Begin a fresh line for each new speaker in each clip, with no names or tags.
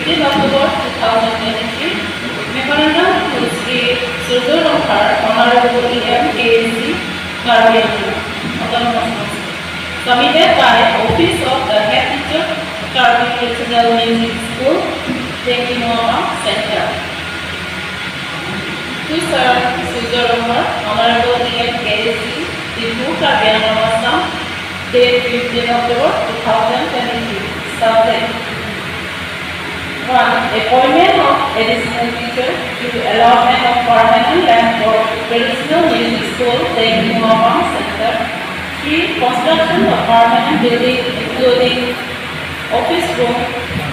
15 October 2023, Memorandum to Sri Surdur Rohar, Honorable EM KSC, Karbianjala, Autonomous Council. Submitted by Office of the Head Teacher, Karbi Regional Music School, Tengkinoama Center. To Sir Surdur Rohar, Honorable EM KSC, Tipu Karbianjala Assam, date 15 October 2023. Subject 1. Appointment of additional teacher to allotment of permanent land for traditional music school, Tengkinoama Center. 3. Construction of permanent building including office room,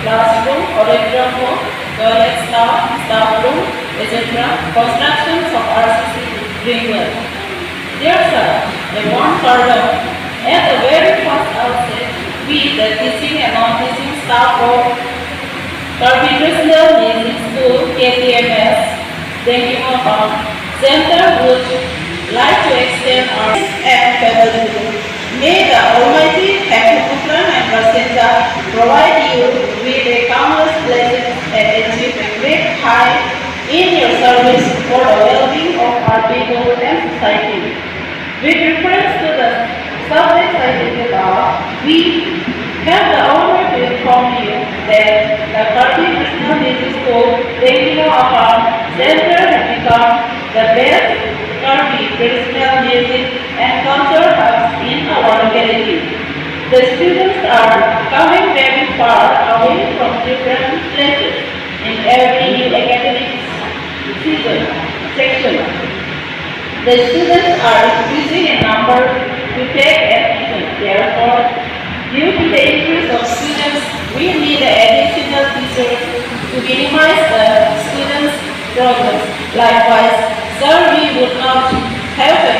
classroom, auditorium room, toilet, staff room, etc. Construction of RCC ringlet. Dear sir, I want further. At the very first outset, we, the teaching and non-teaching staff of Karbi Regional Music School, KTMS, Tengkinoama Center would like to extend our and farewell. May the Almighty Hekmuputran and Prasinta provide you with a countless blessings and achieve a great height in your service for the well-being of our people and society. With reference to the subject cited above, we have the honor to inform you that the Karbi Regional Music School, Tengkinoama Center has become the best Karbi traditional music and culture hubs in our locality. The students are coming very far away from different places in every new academic section. The students are increasing in number to take admission. Therefore, due to the increase of students, we need additional teachers to minimize the students' problems. Likewise, sir, we would not have a